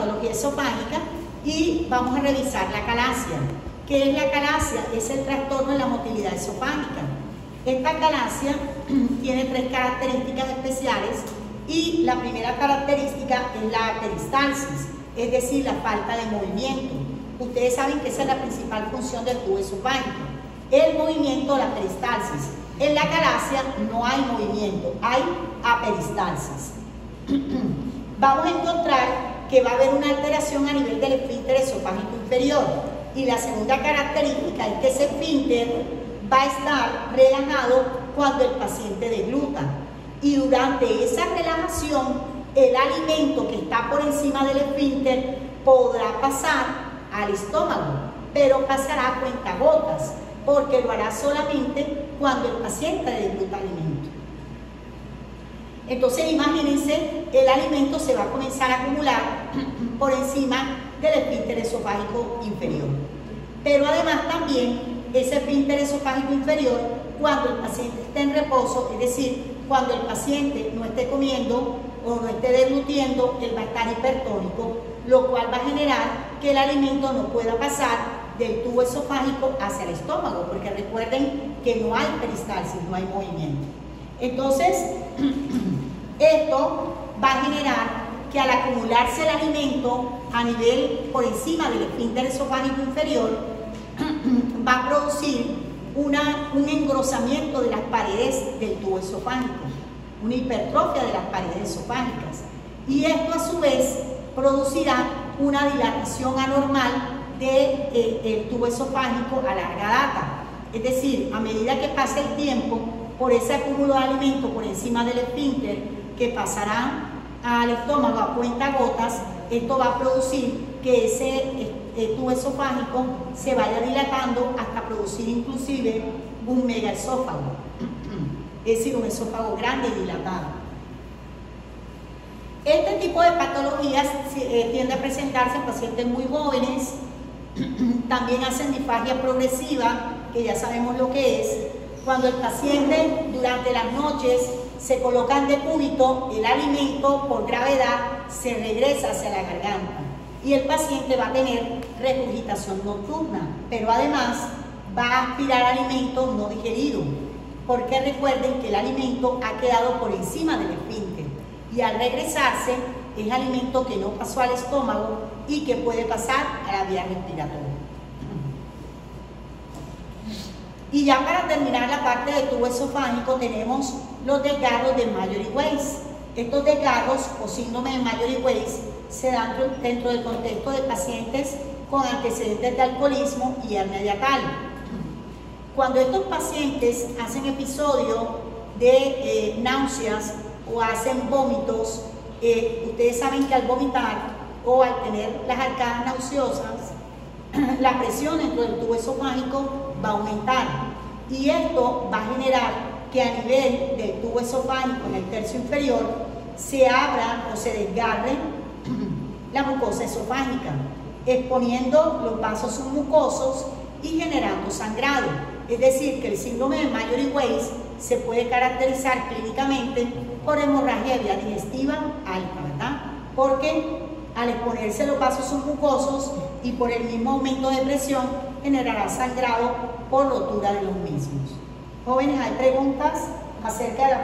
patología esofágica y vamos a revisar la calasia. ¿Qué es la calasia? Es el trastorno de la motilidad esofágica. Esta calasia tiene 3 características especiales y la primera característica es la peristalsis, es decir, la falta de movimiento. Ustedes saben que esa es la principal función del tubo esofágico, el movimiento, la peristalsis. En la calasia no hay movimiento, hay aperistalsis. Vamos a encontrar que va a haber una alteración a nivel del esfínter esofágico inferior y la segunda característica es que ese esfínter va a estar relajado cuando el paciente degluta y durante esa relajación el alimento que está por encima del esfínter podrá pasar al estómago, pero pasará a cuentagotas porque lo hará solamente cuando el paciente degluta alimento. Entonces imagínense, el alimento se va a comenzar a acumular por encima del esfínter esofágico inferior. Pero además también ese esfínter esofágico inferior, cuando el paciente esté en reposo, es decir, cuando el paciente no esté comiendo o no esté deglutiendo, él va a estar hipertónico, lo cual va a generar que el alimento no pueda pasar del tubo esofágico hacia el estómago, porque recuerden que no hay peristalsis, no hay movimiento. Entonces, esto va a generar que al acumularse el alimento a nivel por encima del esfínter esofágico inferior, va a producir un engrosamiento de las paredes del tubo esofágico, una hipertrofia de las paredes esofágicas. Y esto a su vez producirá una dilatación anormal del tubo esofágico a larga data. Es decir, a medida que pase el tiempo, por ese acúmulo de alimento por encima del esfínter que pasará al estómago a cuentagotas, esto va a producir que ese tubo esofágico se vaya dilatando hasta producir inclusive un megaesófago, es decir, un esófago grande y dilatado. Este tipo de patologías tiende a presentarse en pacientes muy jóvenes. También hacen disfagia progresiva, que ya sabemos lo que es. Cuando el paciente durante las noches se coloca en decúbito, el alimento por gravedad se regresa hacia la garganta y el paciente va a tener regurgitación nocturna, pero además va a aspirar alimento no digerido, porque recuerden que el alimento ha quedado por encima del esfínter y al regresarse es alimento que no pasó al estómago y que puede pasar a la vía respiratoria. Y ya para terminar la parte del tubo esofágico tenemos los desgarros de Mallory Weiss. Estos desgarros o síndrome de Mallory Weiss se dan dentro del contexto de pacientes con antecedentes de alcoholismo y hernia hiatal. Cuando estos pacientes hacen episodios de náuseas o hacen vómitos, ustedes saben que al vomitar o al tener las arcadas nauseosas, la presión dentro del tubo esofágico va a aumentar y esto va a generar que a nivel del tubo esofágico en el tercio inferior se abra o se desgarre la mucosa esofágica, exponiendo los vasos submucosos y generando sangrado. Es decir, que el síndrome de Mallory Weiss se puede caracterizar clínicamente por hemorragia de vía digestiva alta, ¿verdad? Porque al exponerse los vasos submucosos y por el mismo aumento de presión generará sangrado por rotura de los mismos. Jóvenes, ¿hay preguntas acerca de la